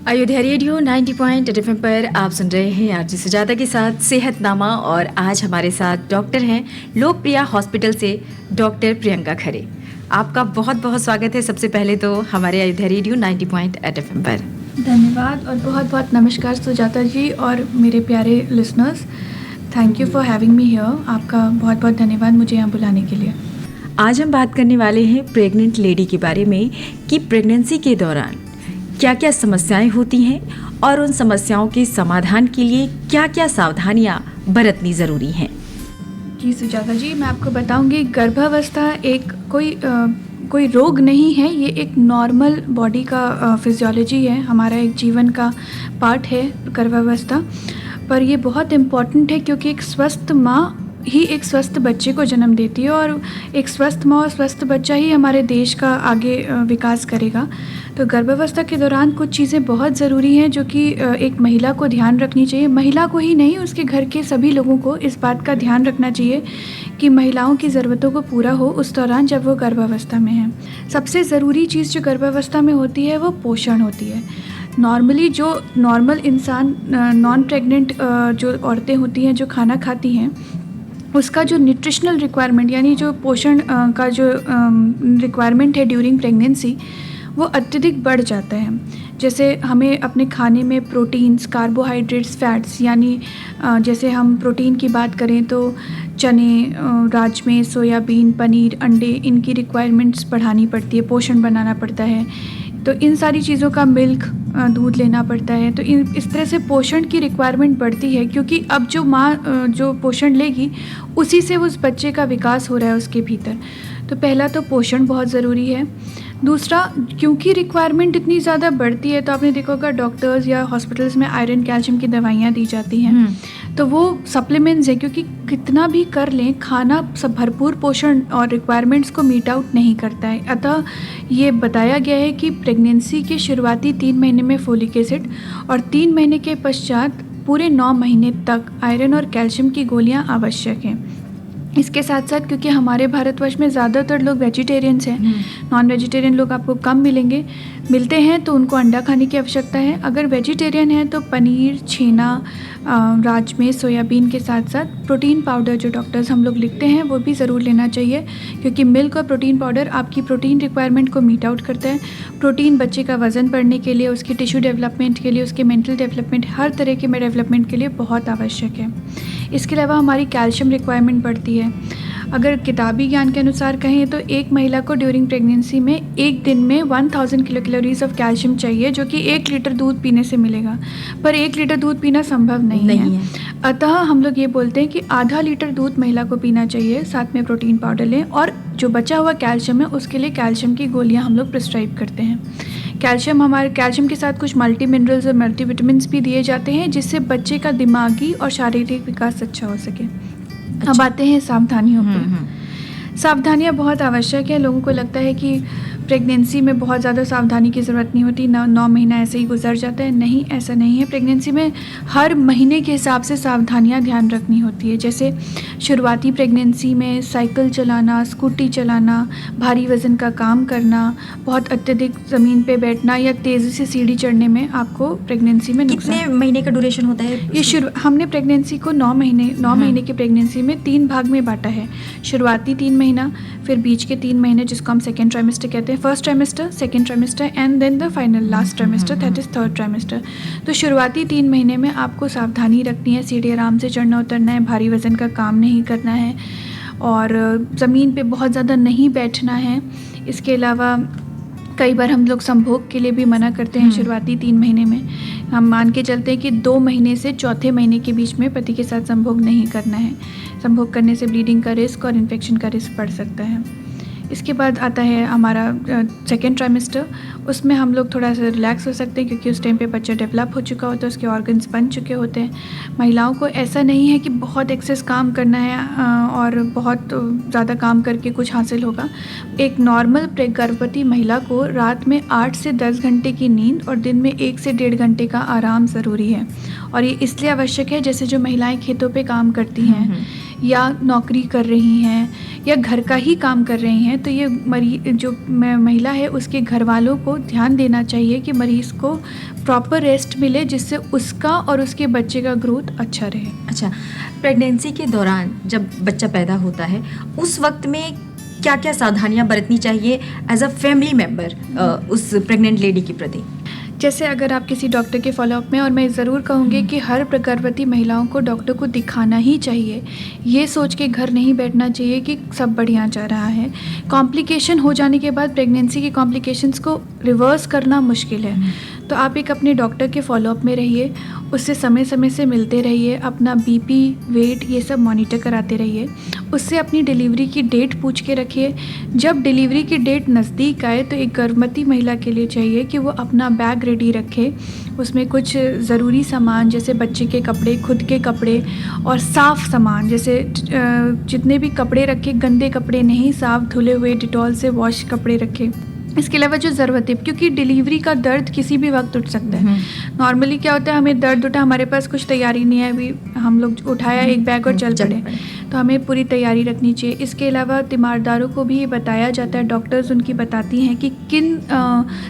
Ayodhya radio 90.8 FM पर आप सुन रहे हैं आरजे सुजाता के साथ सेहतनामा। और आज हमारे साथ डॉक्टर हैं लोकप्रिया हॉस्पिटल से डॉक्टर प्रियंका खरे। आपका बहुत बहुत स्वागत है सबसे पहले तो हमारे अयोध्या रेडियो 90.8 FM पर। धन्यवाद और बहुत बहुत नमस्कार सुजाता जी और मेरे प्यारे listeners. Thank you for having me here. आपका बहुत बहुत धन्यवाद मुझे यहाँ बुलाने के लिए। आज हम बात करने वाले हैं प्रेग्नेंट लेडी के बारे में कि प्रेगनेंसी के दौरान क्या क्या समस्याएं होती हैं और उन समस्याओं के समाधान के लिए क्या क्या सावधानियां बरतनी ज़रूरी हैं। जी सुजाता जी, मैं आपको बताऊंगी गर्भावस्था एक कोई रोग नहीं है। ये एक नॉर्मल बॉडी का फिजियोलॉजी है, हमारा एक जीवन का पार्ट है गर्भावस्था। पर ये बहुत इम्पॉर्टेंट है क्योंकि एक स्वस्थ माँ ही एक स्वस्थ बच्चे को जन्म देती है और एक स्वस्थ माँ और स्वस्थ बच्चा ही हमारे देश का आगे विकास करेगा। तो गर्भावस्था के दौरान कुछ चीज़ें बहुत ज़रूरी हैं जो कि एक महिला को ध्यान रखनी चाहिए। महिला को ही नहीं, उसके घर के सभी लोगों को इस बात का ध्यान रखना चाहिए कि महिलाओं की ज़रूरतों को पूरा हो उस दौरान जब वो गर्भावस्था में है। सबसे ज़रूरी चीज़ जो गर्भावस्था में होती है वो पोषण होती है। नॉर्मली जो नॉर्मल इंसान नॉन प्रेग्नेंट जो औरतें होती हैं जो खाना खाती हैं उसका जो न्यूट्रिशनल रिक्वायरमेंट यानी जो पोषण का जो रिक्वायरमेंट है ड्यूरिंग प्रेगनेंसी वो अत्यधिक बढ़ जाता है। जैसे हमें अपने खाने में प्रोटीन्स, कार्बोहाइड्रेट्स, फैट्स यानी जैसे हम प्रोटीन की बात करें तो चने, राजमे, सोयाबीन, पनीर, अंडे, इनकी रिक्वायरमेंट्स बढ़ानी पड़ती है, पोषण बनाना पड़ता है। तो इन सारी चीज़ों का मिल्क, दूध लेना पड़ता है। तो इस तरह से पोषण की रिक्वायरमेंट बढ़ती है क्योंकि अब जो माँ जो पोषण लेगी उसी से उस बच्चे का विकास हो रहा है उसके भीतर। तो पहला तो पोषण बहुत ज़रूरी है। दूसरा, क्योंकि रिक्वायरमेंट इतनी ज़्यादा बढ़ती है तो आपने देखा होगा डॉक्टर्स या हॉस्पिटल्स में आयरन, कैल्शियम की दवाइयाँ दी जाती हैं। तो वो सप्लीमेंट्स हैं क्योंकि कितना भी कर लें खाना सब भरपूर पोषण और रिक्वायरमेंट्स को मीट आउट नहीं करता है। अतः ये बताया गया है कि प्रेगनेंसी के शुरुआती 3 महीने में फोलिक एसिड और 3 महीने के पश्चात पूरे 9 महीने तक आयरन और कैल्शियम की गोलियाँ आवश्यक हैं। इसके साथ साथ क्योंकि हमारे भारतवर्ष में ज़्यादातर लोग वेजिटेरियंस हैं, नॉन वेजिटेरियन लोग आपको कम मिलते हैं तो उनको अंडा खाने की आवश्यकता है। अगर वेजिटेरियन है तो पनीर, छेना, राजमे, सोयाबीन के साथ साथ प्रोटीन पाउडर जो डॉक्टर्स हम लोग लिखते हैं वो भी ज़रूर लेना चाहिए क्योंकि मिल्क और प्रोटीन पाउडर आपकी प्रोटीन रिक्वायरमेंट को मीट आउट करता है। प्रोटीन बच्चे का वज़न बढ़ने के लिए, उसकी टिश्यू डेवलपमेंट के लिए, उसके मेंटल डेवलपमेंट, हर तरह के डेवलपमेंट के लिए बहुत आवश्यक है। इसके अलावा हमारी कैल्शियम रिक्वायरमेंट बढ़ती है। अगर किताबी ज्ञान के अनुसार कहें तो एक महिला को ड्यूरिंग प्रेगनेंसी में एक दिन में 1000 किलो कैलोरीज ऑफ कैल्शियम चाहिए जो कि 1 लीटर दूध पीने से मिलेगा। पर 1 लीटर दूध पीना संभव नहीं है। अतः हम लोग ये बोलते हैं कि आधा लीटर दूध महिला को पीना चाहिए, साथ में प्रोटीन पाउडर लें और जो बचा हुआ कैल्शियम है उसके लिए कैल्शियम की गोलियाँ हम लोग प्रिस्क्राइब करते हैं। कैल्शियम के साथ कुछ मल्टी मिनरल्स और मल्टीविटामिन्स भी दिए जाते हैं जिससे बच्चे का दिमागी और शारीरिक विकास अच्छा हो सके। अब आते हैं सावधानियों पर। सावधानियाँ बहुत आवश्यक है। लोगों को लगता है कि प्रेगनेंसी में बहुत ज़्यादा सावधानी की ज़रूरत नहीं होती, 9 महीना ऐसे ही गुजर जाता है। नहीं, ऐसा नहीं है। प्रेगनेंसी में हर महीने के हिसाब से सावधानियाँ ध्यान रखनी होती है। जैसे शुरुआती प्रेगनेंसी में साइकिल चलाना, स्कूटी चलाना, भारी वज़न का काम करना, बहुत अत्यधिक ज़मीन पे बैठना या तेज़ी से सीढ़ी चढ़ने में आपको प्रेगनेंसी में कितने महीने का ड्यूरेशन होता है? ये हमने प्रेगनेंसी को 9 महीने की प्रेगनेंसी में 3 भाग में बांटा है। शुरुआती 3 महीना, फिर बीच के 3 महीने जिसको हम सेकेंड ट्राइमेस्टर कहते हैं, first trimester, second trimester and then the final last trimester, that is third trimester. तो शुरुआती 3 महीने में आपको सावधानी रखनी है, सीढ़ी आराम से चढ़ना उतरना है, भारी वज़न का काम नहीं करना है और ज़मीन पे बहुत ज़्यादा नहीं बैठना है। इसके अलावा कई बार हम लोग संभोग के लिए भी मना करते हैं। शुरुआती 3 महीने में हम मान के चलते हैं कि 2 महीने से चौथे महीने के बीच में पति के साथ संभोग नहीं करना है। संभोग करने से ब्लीडिंग का रिस्क और इन्फेक्शन का रिस्क बढ़ सकता है। इसके बाद आता है हमारा सेकेंड ट्राइमेस्टर। उसमें हम लोग थोड़ा सा रिलैक्स हो सकते हैं क्योंकि उस टाइम पे बच्चा डेवलप हो चुका होता है, उसके ऑर्गन्स बन चुके होते हैं। महिलाओं को ऐसा नहीं है कि बहुत एक्सेस काम करना है और बहुत ज़्यादा काम करके कुछ हासिल होगा। एक नॉर्मल गर्भवती महिला को रात में 8 से 10 घंटे की नींद और दिन में 1 से 1.5 घंटे का आराम ज़रूरी है। और ये इसलिए आवश्यक है जैसे जो महिलाएँ खेतों पर काम करती हैं या नौकरी कर रही हैं या घर का ही काम कर रही हैं, तो ये जो महिला है उसके घर वालों को ध्यान देना चाहिए कि मरीज़ को प्रॉपर रेस्ट मिले, जिससे उसका और उसके बच्चे का ग्रोथ अच्छा रहे। अच्छा, प्रेगनेंसी के दौरान जब बच्चा पैदा होता है उस वक्त में क्या क्या सावधानियां बरतनी चाहिए एज अ फैमिली मेम्बर उस प्रेग्नेंट लेडी के प्रति? जैसे अगर आप किसी डॉक्टर के फॉलोअप में, और मैं ज़रूर कहूँगी कि हर गर्भवती महिलाओं को डॉक्टर को दिखाना ही चाहिए, ये सोच के घर नहीं बैठना चाहिए कि सब बढ़िया जा रहा है। कॉम्प्लिकेशन हो जाने के बाद प्रेगनेंसी के कॉम्प्लिकेशंस को रिवर्स करना मुश्किल है, तो आप एक अपने डॉक्टर के फॉलोअप में रहिए, उससे समय समय से मिलते रहिए, अपना बीपी, वेट ये सब मॉनिटर कराते रहिए, उससे अपनी डिलीवरी की डेट पूछ के रखिए। जब डिलीवरी की डेट नज़दीक आए तो एक गर्भवती महिला के लिए चाहिए कि वो अपना बैग रेडी रखे, उसमें कुछ ज़रूरी सामान जैसे बच्चे के कपड़े, खुद के कपड़े और साफ़ सामान, जैसे जितने भी कपड़े रखे, गंदे कपड़े नहीं, साफ़ धुले हुए डिटॉल से वॉश कपड़े रखे। इसके अलावा जो ज़रूरत है, क्योंकि डिलीवरी का दर्द किसी भी वक्त उठ सकता है। नॉर्मली क्या होता है, हमें दर्द उठा, हमारे पास कुछ तैयारी नहीं है, अभी हम लोग उठाया एक बैग और चल पड़े, तो हमें पूरी तैयारी रखनी चाहिए। इसके अलावा तीमारदारों को भी ये बताया जाता है, डॉक्टर्स उनकी बताती हैं कि किन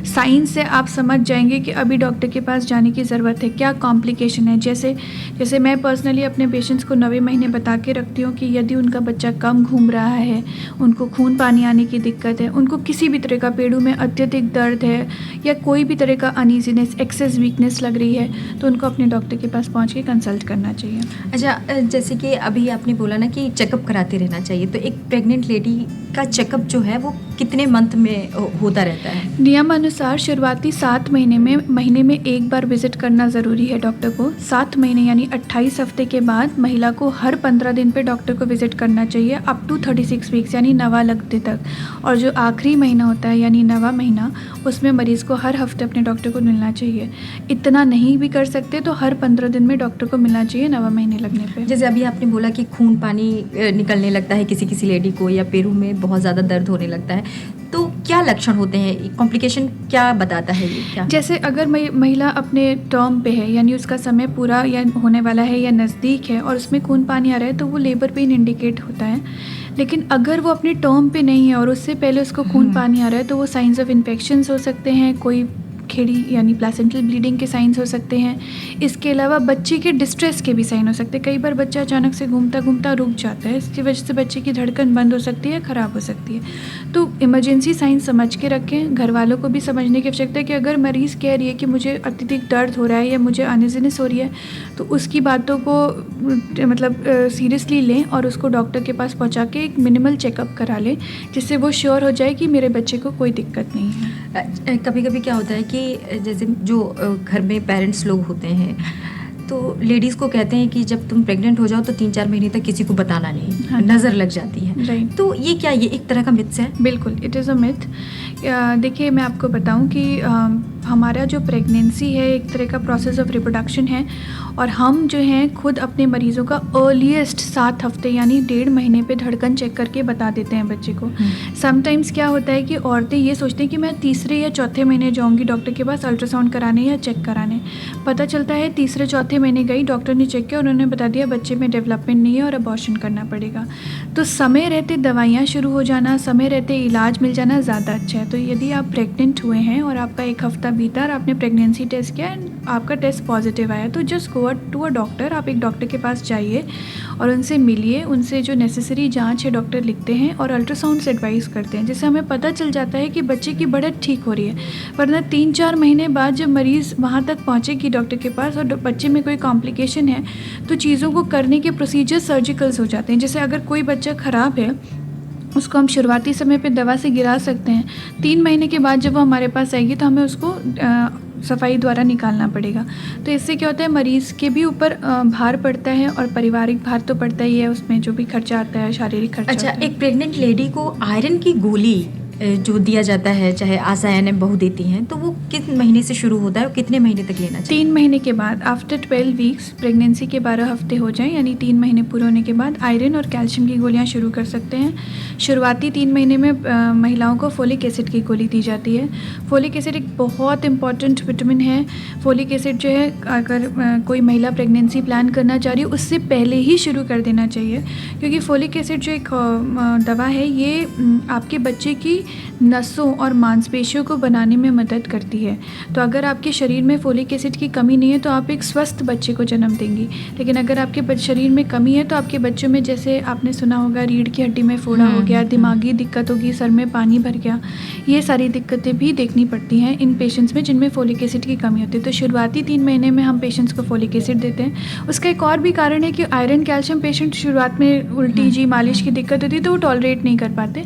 साइन से आप समझ जाएंगे कि अभी डॉक्टर के पास जाने की ज़रूरत है, क्या कॉम्प्लिकेशन है। जैसे मैं पर्सनली अपने पेशेंट्स को 9वें महीने बता के रखती हूँ कि यदि उनका बच्चा कम घूम रहा है, उनको खून पानी आने की दिक्कत है, उनको किसी भी तरह का पेड़ों में अत्यधिक दर्द है या कोई भी तरह का अनईजीनेस, एक्सेस वीकनेस लग रही है, तो उनको अपने डॉक्टर के पास पहुंच के कंसल्ट करना चाहिए। अच्छा, जैसे कि अभी आपने बोला ना कि चेकअप कराते रहना चाहिए, तो एक प्रेग्नेंट लेडी का चेकअप जो है वो कितने मंथ में होता रहता है? नियमानुसार शुरुआती 7 महीने में एक बार विजिट करना ज़रूरी है डॉक्टर को। 7 महीने यानी 28 हफ्ते के बाद महिला को हर 15 दिन पे डॉक्टर को विजिट करना चाहिए, अप टू 36 वीक्स यानी 9वां लगते तक। और जो आखिरी महीना होता है यानी 9वां महीना, उसमें मरीज़ को हर हफ्ते अपने डॉक्टर को मिलना चाहिए। इतना नहीं भी कर सकते तो हर 15 दिन में डॉक्टर को मिलना चाहिए 9वां महीने लगने पे। जैसे अभी आपने बोला कि खून पानी निकलने लगता है किसी लेडी को, या पैरों में बहुत ज़्यादा दर्द होने लगता है, तो क्या लक्षण होते हैं? कॉम्प्लिकेशन क्या बताता है ये? क्या जैसे अगर महिला अपने टर्म पे है, यानी उसका समय पूरा या होने वाला है या नज़दीक है और उसमें खून पानी आ रहा है, तो वो लेबर पेन इंडिकेट होता है। लेकिन अगर वो अपने टर्म पे नहीं है और उससे पहले उसको खून पानी आ रहा है, तो वो साइंस ऑफ इन्फेक्शंस हो सकते हैं, कोई खेड़ी यानी प्लेसेंटल ब्लीडिंग के साइंस हो सकते हैं। इसके अलावा बच्चे के डिस्ट्रेस के भी साइन हो सकते हैं। कई बार बच्चा अचानक से घूमता घूमता रुक जाता है, इसकी वजह से बच्चे की धड़कन बंद हो सकती है, ख़राब हो सकती है। तो इमरजेंसी साइन समझ के रखें। घर वालों को भी समझने की आवश्यकता है कि अगर मरीज़ कह रही है कि मुझे अत्यधिक दर्द हो रहा है या मुझे अनइजीनेस हो रही है, तो उसकी बातों को मतलब सीरियसली लें और उसको डॉक्टर के पास पहुँचा के एक मिनिमल चेकअप करा लें, जिससे वो श्योर हो जाए कि मेरे बच्चे को कोई दिक्कत नहीं है। कभी कभी क्या होता है कि जैसे जो घर में पेरेंट्स लोग होते हैं, तो लेडीज़ को कहते हैं कि जब तुम प्रेग्नेंट हो जाओ तो 3-4 महीने तक किसी को बताना नहीं, हाँ, नज़र लग जाती है। राइट। तो ये क्या, ये एक तरह का मिथ्स है? बिल्कुल, इट इज़ अ मिथ। देखिए, मैं आपको बताऊं कि हमारा जो प्रेगनेंसी है एक तरह का प्रोसेस ऑफ रिप्रोडक्शन है, और हम जो हैं खुद अपने मरीज़ों का अर्लीस्ट 7 हफ्ते यानी 1.5 महीने पे धड़कन चेक करके बता देते हैं बच्चे को। समटाइम्स क्या होता है कि औरतें ये सोचती हैं कि मैं 3 या 4 महीने जाऊंगी डॉक्टर के पास अल्ट्रासाउंड कराने या चेक कराने। पता चलता है 3-4 महीने गई, डॉक्टर ने चेक किया, उन्होंने बता दिया बच्चे में डेवलपमेंट नहीं है और अबॉर्शन करना पड़ेगा। तो समय रहते दवाइयाँ शुरू हो जाना, समय रहते इलाज मिल जाना ज़्यादा अच्छा है। तो यदि आप प्रेग्नेंट हुए हैं और आपका 1 हफ्ता बीता और आपने प्रेगनेंसी टेस्ट किया एंड आपका टेस्ट पॉजिटिव आया, तो just go to a doctor. आप एक डॉक्टर के पास जाइए और उनसे मिलिए, उनसे जो नेसेसरी जांच है डॉक्टर लिखते हैं और अल्ट्रासाउंड से एडवाइस करते हैं, जिससे हमें पता चल जाता है कि बच्चे की बढ़त ठीक हो रही है। वरना 3-4 महीने बाद जब मरीज़ वहाँ तक पहुँचेगी डॉक्टर के पास और बच्चे में कोई कॉम्प्लिकेशन है, तो चीज़ों को करने के प्रोसीजर सर्जिकल्स हो जाते हैं। जैसे अगर कोई बच्चा ख़राब है, उसको हम शुरुआती समय पे दवा से गिरा सकते हैं। 3 महीने के बाद जब वो हमारे पास आएगी तो हमें उसको सफाई द्वारा निकालना पड़ेगा। तो इससे क्या होता है, मरीज़ के भी ऊपर भार पड़ता है और पारिवारिक भार तो पड़ता ही है, उसमें जो भी खर्चा आता है, शारीरिक खर्चा। अच्छा, एक प्रेग्नेंट लेडी को आयरन की गोली जो दिया जाता है, चाहे आशा एएनएम बहू देती हैं, तो वो किस महीने से शुरू होता है और कितने महीने तक लेना चाहिए? 3 महीने के बाद, आफ्टर 12 वीक्स, प्रेगनेंसी के 12 हफ्ते हो जाएं, यानी 3 महीने पूरे होने के बाद आयरन और कैल्शियम की गोलियां शुरू कर सकते हैं। शुरुआती 3 महीने में महिलाओं को फोलिक एसिड की गोली दी जाती है। फोलिक एसिड एक बहुत इंपॉर्टेंट विटामिन है। फोलिक एसिड जो है, अगर कोई महिला प्रेगनेंसी प्लान करना चाह रही है उससे पहले ही शुरू कर देना चाहिए, क्योंकि फोलिक एसिड जो एक दवा है, ये आपके बच्चे की नसों और मांसपेशियों को बनाने में मदद करती है। तो अगर आपके शरीर में फोलिक एसिड की कमी नहीं है तो आप एक स्वस्थ बच्चे को जन्म देंगी। लेकिन अगर आपके शरीर में कमी है तो आपके बच्चों में, जैसे आपने सुना होगा, रीढ़ की हड्डी में फोड़ा हो गया, दिमागी दिक्कत होगी, सर में पानी भर गया, ये सारी दिक्कतें भी देखनी पड़ती हैं इन पेशेंट्स में जिनमें फोलिक एसिड की कमी होती है। तो शुरुआती 3 महीने में हम पेशेंट्स को फोलिक एसिड देते हैं। उसका एक और भी कारण है कि आयरन कैल्शियम पेशेंट शुरुआत में उल्टी जी, मालिश की दिक्कत होती है तो वो टॉलरेट नहीं कर पाते।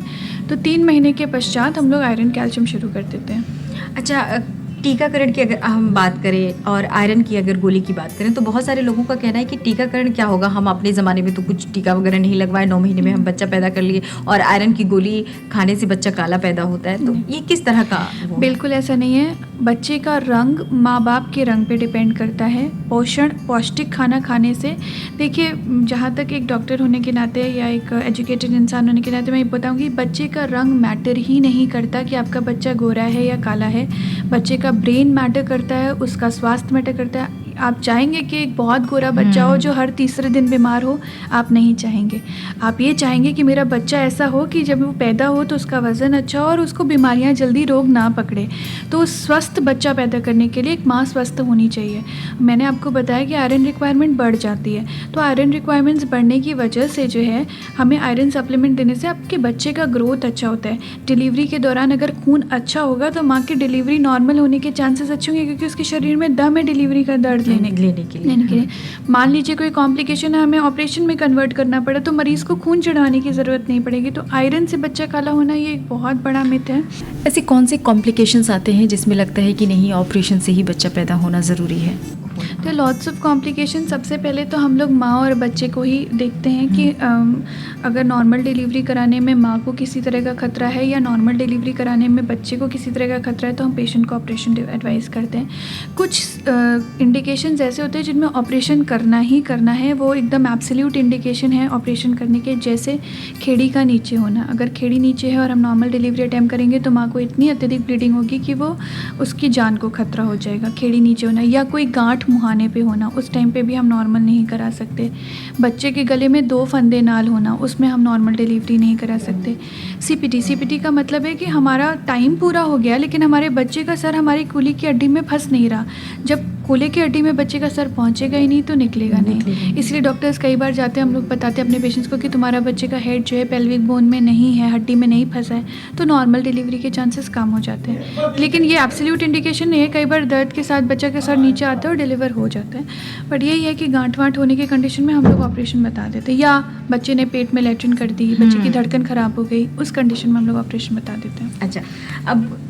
तो 3 महीने के पश्चात हम लोग आयरन कैल्शियम शुरू कर देते हैं। अच्छा, टीकाकरण की अगर हम बात करें और आयरन की अगर गोली की बात करें, तो बहुत सारे लोगों का कहना है कि टीकाकरण क्या होगा, हम अपने ज़माने में तो कुछ टीका वगैरह नहीं लगवाए, 9 महीने में हम बच्चा पैदा कर लिए और आयरन की गोली खाने से बच्चा काला पैदा होता है, तो ये किस तरह का? बिल्कुल ऐसा नहीं है। बच्चे का रंग माँ बाप के रंग पे डिपेंड करता है। पौष्टिक खाना खाने से, देखिए, जहाँ तक एक डॉक्टर होने के नाते या एक एजुकेटेड इंसान होने के नाते मैं ये बताऊँगी, बच्चे का रंग मैटर ही नहीं करता कि आपका बच्चा गोरा है या काला है। बच्चे का ब्रेन मैटर करता है, उसका स्वास्थ्य मैटर करता है। आप चाहेंगे कि एक बहुत गोरा बच्चा हो जो हर तीसरे दिन बीमार हो? आप नहीं चाहेंगे। आप ये चाहेंगे कि मेरा बच्चा ऐसा हो कि जब वो पैदा हो तो उसका वज़न अच्छा हो और उसको बीमारियां जल्दी रोग ना पकड़े। तो स्वस्थ बच्चा पैदा करने के लिए एक माँ स्वस्थ होनी चाहिए। मैंने आपको बताया कि आयरन रिक्वायरमेंट बढ़ जाती है, तो आयरन रिक्वायरमेंट्स बढ़ने की वजह से जो है, हमें आयरन सप्लीमेंट देने से आपके बच्चे का ग्रोथ अच्छा होता है। डिलीवरी के दौरान अगर खून अच्छा होगा तो माँ की डिलीवरी नॉर्मल होने के चांसेस अच्छे होंगे, क्योंकि उसके शरीर में दम है डिलीवरी का दर्द लेने के लिए। मान लीजिए कोई कॉम्प्लिकेशन है, हमें ऑपरेशन में कन्वर्ट करना पड़ा, तो मरीज़ को खून चढ़ाने की ज़रूरत नहीं पड़ेगी। तो आयरन से बच्चा काला होना ये एक बहुत बड़ा मिथ है। ऐसे कौन से कॉम्प्लिकेशंस आते हैं जिसमें लगता है कि नहीं, ऑपरेशन से ही बच्चा पैदा होना ज़रूरी है? तो लॉट्स ऑफ कॉम्प्लिकेशन। सबसे पहले तो हम लोग माँ और बच्चे को ही देखते हैं कि अगर नॉर्मल डिलीवरी कराने में माँ को किसी तरह का खतरा है या नॉर्मल डिलीवरी कराने में बच्चे को किसी तरह का खतरा है, तो हम पेशेंट को ऑपरेशन एडवाइस करते हैं। कुछ इंडिकेशंस ऐसे होते हैं जिनमें ऑपरेशन करना ही करना है, वो एकदम एब्सोल्यूट इंडिकेशन है ऑपरेशन करने के, जैसे खेड़ी का नीचे होना। अगर खेड़ी नीचे है और हम नॉर्मल डिलीवरी अटैम्प्ट करेंगे तो माँ को इतनी अत्यधिक ब्लीडिंग होगी कि वो उसकी जान को खतरा हो जाएगा। खेड़ी नीचे होना, या कोई गांठ मुहाने पे होना, उस टाइम पे भी हम नॉर्मल नहीं करा सकते। बच्चे के गले में 2 फंदे नाल होना, उसमें हम नॉर्मल डिलीवरी नहीं करा सकते। सीपीटी का मतलब है कि हमारा टाइम पूरा हो गया लेकिन हमारे बच्चे का सर हमारी कूल्हे की हड्डी में फंस नहीं रहा। जब कूल्हे की हड्डी में बच्चे का सर पहुंचेगा ही नहीं तो निकलेगा नहीं। इसलिए डॉक्टर्स कई बार जाते हैं, हम लोग बताते हैं अपने पेशेंट्स को कि तुम्हारा बच्चे का हेड जो है पेल्विक बोन में नहीं है, हड्डी में नहीं फंसा है, तो नॉर्मल डिलीवरी के चांसेस कम हो जाते हैं। लेकिन ये एब्सोल्यूट इंडिकेशन नहीं है। कई बार दर्द के साथ बच्चा का सर नीचे आता है और डिलीवर हो जाता है। बट यही है कि गांठ वांठ होने की कंडीशन में हम लोग ऑपरेशन बता देते हैं, या बच्चे ने पेट में लैट्रिन कर दी, बच्चे की धड़कन ख़राब हो गई, उस कंडीशन में हम लोग ऑपरेशन बता देते हैं। अच्छा,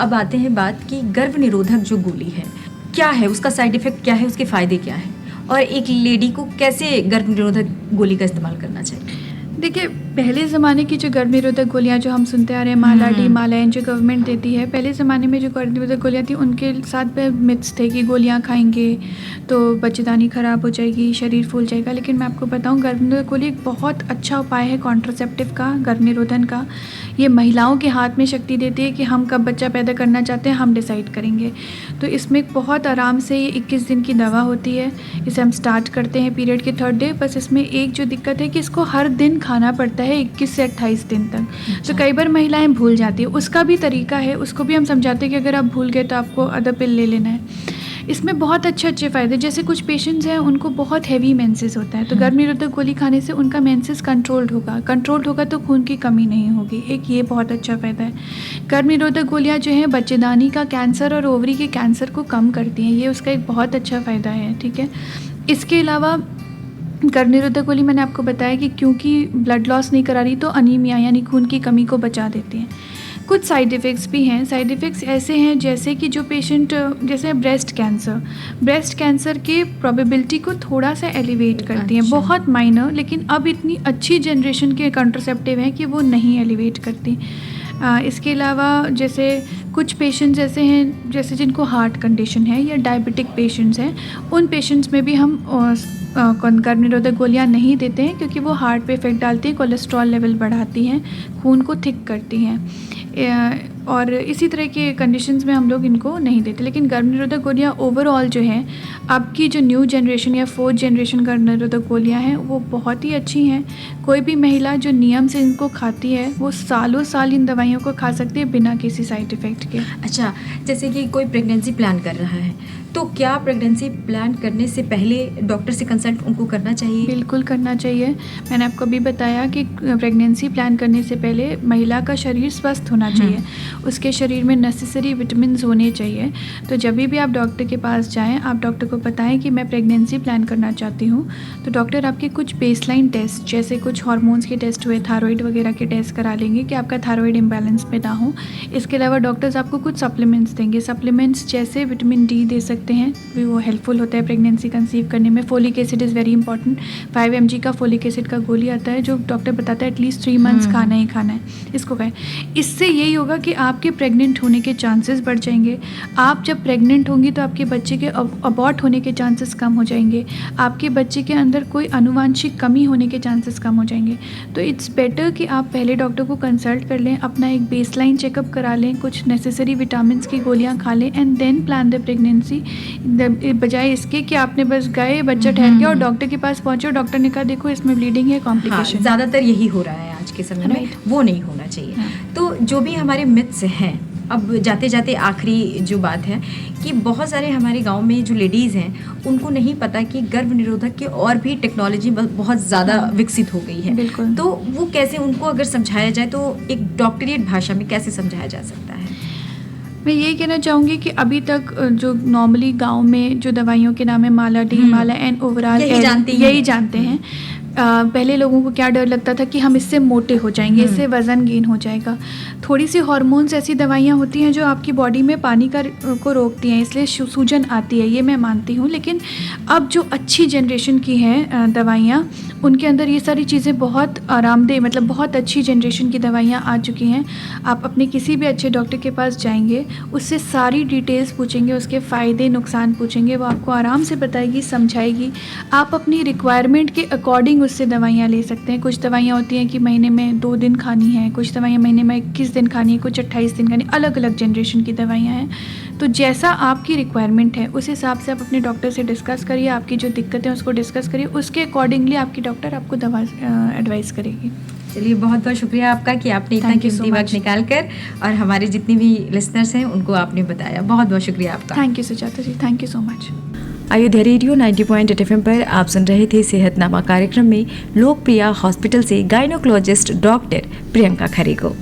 अब आते हैं बात कि गर्भ निरोधक जो गोली है क्या है, उसका साइड इफ़ेक्ट क्या है, उसके फ़ायदे क्या हैं, और एक लेडी को कैसे गर्भ निरोधक गोली का इस्तेमाल करना चाहिए? देखिए, पहले ज़माने की जो गर्भ निरोधक गोलियाँ जो हम सुनते आ रहे हैं, मालाडी, मालायन जो गवर्नमेंट देती है, पहले ज़माने में जो गर्भ निरोधक गोलियाँ थी उनके साथ मिथ्स थे कि गोलियाँ खाएंगे तो बच्चेदानी ख़राब हो जाएगी, शरीर फूल जाएगा। लेकिन मैं आपको बताऊँ, गर्भ निरोधक गोली एक बहुत अच्छा उपाय है कॉन्ट्रासेप्टिव का, गर्भ निरोधन का। ये महिलाओं के हाथ में शक्ति देती है कि हम कब बच्चा पैदा करना चाहते हैं, हम डिसाइड करेंगे। तो इसमें बहुत आराम से ये 21 दिन की दवा होती है। इसे हम स्टार्ट करते हैं पीरियड के 3rd डे। बस इसमें एक जो दिक्कत है कि इसको हर दिन खाना पड़ता है 21 से 28 दिन तक। तो कई बार महिलाएं भूल जाती है, उसका भी तरीका है, उसको भी हम समझाते हैं कि अगर आप भूल गए तो आपको अदर पिल ले लेना है। इसमें बहुत अच्छे फ़ायदे, जैसे कुछ पेशेंट्स हैं उनको बहुत हैवी मेंसेस होता है, तो गर्भ निरोधक गोली खाने से उनका मेंसेस कंट्रोल्ड होगा तो खून की कमी नहीं होगी। एक ये बहुत अच्छा फ़ायदा है। गर्भ निरोधक गोलियाँ जो हैं बच्चेदानी का कैंसर और ओवरी के कैंसर को कम करती हैं, ये उसका एक बहुत अच्छा फ़ायदा है। ठीक है, इसके अलावा गर्भ निरोधक गोली मैंने आपको बताया कि क्योंकि ब्लड लॉस नहीं करा रही तो अनीमिया यानी खून की कमी को बचा देती हैं। कुछ साइड इफ़ेक्ट्स भी हैं। साइड इफ़ेक्ट्स ऐसे हैं जैसे कि जो पेशेंट, जैसे ब्रेस्ट कैंसर के प्रोबेबिलिटी को थोड़ा सा एलिवेट करती हैं। बहुत माइनर, लेकिन अब इतनी अच्छी जनरेशन के कॉन्ट्रासेप्टिव हैं कि वो नहीं एलिवेट करती। इसके अलावा जैसे कुछ पेशेंट्स ऐसे हैं जैसे जिनको हार्ट कंडीशन है या डायबिटिक पेशेंट्स हैं, उन पेशेंट्स में भी हम गर्भ निरोधक गोलियां नहीं देते हैं, क्योंकि वो हार्ट पे इफ़ेक्ट डालती हैं, कोलेस्ट्रॉल लेवल बढ़ाती हैं, खून को थिक करती हैं, और इसी तरह के कंडीशंस में हम लोग इनको नहीं देते। लेकिन गर्भ निरोधक गोलियाँ ओवरऑल जो हैं, आपकी जो न्यू जनरेशन या 4th जनरेशन गर्भ निरोधक गोलियाँ हैं वो बहुत ही अच्छी हैं। कोई भी महिला जो नियम से इनको खाती है वो सालों साल इन दवाइयों को खा सकती है बिना किसी साइड इफ़ेक्ट के। अच्छा, जैसे कि कोई प्रेगनेंसी प्लान कर रहा है, तो क्या प्रेगनेंसी प्लान करने से पहले डॉक्टर से कंसल्ट उनको करना चाहिए? बिल्कुल करना चाहिए। मैंने आपको अभी बताया कि प्रेगनेंसी प्लान करने से पहले महिला का शरीर स्वस्थ होना चाहिए, उसके शरीर में नेसेसरी विटामिन्स होने चाहिए। तो जब भी आप डॉक्टर के पास जाएं, आप डॉक्टर को बताएं कि मैं प्रेगनेंसी प्लान करना चाहती हूँ, तो डॉक्टर आपके कुछ बेसलाइन टेस्ट, जैसे कुछ हार्मोन्स के टेस्ट हुए, थायराइड वगैरह के टेस्ट करा लेंगे कि आपका थायराइड इम्बैलेंस में ना हो। इसके अलावा डॉक्टर्स आपको कुछ सप्लीमेंट्स देंगे। सप्लीमेंट्स जैसे विटामिन डी दे सकते हैं, भी वो हेल्पफुल होता है प्रेगनेंसी कंसीव करने में। Folic acid is very important. 5 mg का फोलिक एसिड का गोली आता है जो डॉक्टर बताता है एटलीस्ट 3 मंथ्स खाना ही खाना है, इसको खाएं। इससे यही होगा कि आपके प्रेग्नेंट होने के चांसेस बढ़ जाएंगे। आप जब प्रेग्नेंट होंगी तो आपके बच्चे के अबॉर्ट होने के चांसेस कम हो जाएंगे, आपके बच्चे के अंदर कोई अनुवांशिक कमी होने के चांसेस कम हो जाएंगे। तो इट्स बेटर कि आप पहले डॉक्टर को कंसल्ट कर लें, अपना एक बेसलाइन चेकअप करा लें, कुछ नेसेसरी विटामिन की गोलियाँ खा लें and then plan the pregnancy, बजाय इसके कि आपने बस गए, बच्चा ठहर गया और डॉक्टर के पास पहुंचे और डॉक्टर ने कहा देखो इसमें ब्लीडिंग है, कॉम्प्लिकेशन। हाँ, ज़्यादातर यही हो रहा है आज के समय में, वो नहीं होना चाहिए। तो जो भी हमारे मिथ्स हैं, अब जाते जाते आखिरी जो बात है कि बहुत सारे हमारे गांव में जो लेडीज़ हैं उनको नहीं पता कि गर्भ निरोधक की और भी टेक्नोलॉजी बहुत ज़्यादा विकसित हो गई है। बिल्कुल। तो वो कैसे उनको अगर समझाया जाए तो एक डॉक्टरेट भाषा में कैसे समझाया जा सकता है? मैं यही कहना चाहूँगी कि अभी तक जो नॉर्मली गांव में जो दवाइयों के नाम है माला डी, माला एन, ओवरऑल यही जानते हैं। पहले लोगों को क्या डर लगता था कि हम इससे मोटे हो जाएंगे, इससे वज़न गेन हो जाएगा। थोड़ी सी हार्मोन्स ऐसी दवाइयाँ होती हैं जो आपकी बॉडी में पानी को रोकती हैं, इसलिए सूजन आती है, ये मैं मानती हूँ। लेकिन अब जो अच्छी जनरेशन की हैं दवाइयाँ, उनके अंदर ये सारी चीज़ें बहुत आरामदेह, मतलब बहुत अच्छी जनरेशन की दवाइयाँ आ चुकी हैं। आप अपने किसी भी अच्छे डॉक्टर के पास जाएंगे, उससे सारी डिटेल्स पूछेंगे, उसके फ़ायदे नुकसान पूछेंगे, वो आपको आराम से बताएगी, समझाएगी। आप अपनी रिक्वायरमेंट के अकॉर्डिंग उससे दवाइयाँ ले सकते हैं। कुछ दवाइयाँ होती हैं कि महीने में 2 दिन खानी है, कुछ दवाइयाँ महीने में 21 दिन खानी है, कुछ 28 दिन खानी, अलग अलग जनरेशन की दवाइयाँ हैं। तो जैसा आपकी रिक्वायरमेंट है उस हिसाब से आप अपने डॉक्टर से डिस्कस करिए, आपकी जो दिक्कतें हैं उसको डिस्कस करिए, उसके अकॉर्डिंगली आपकी डॉक्टर आपको दवा एडवाइस करेगी। चलिए, बहुत बहुत शुक्रिया आपका कि आपने इतना कीमती वक्त निकाल कर और हमारे जितने भी लिसनर्स हैं उनको आपने बताया। बहुत बहुत शुक्रिया आपका। Thank you Sujata ji, thank you so much. Ayodhya radio 90.8 FM पर आप सुन रहे थे सेहतनामा कार्यक्रम में लोकप्रिय हॉस्पिटल से गायनोकोलॉजिस्ट डॉक्टर प्रियंका खरे को।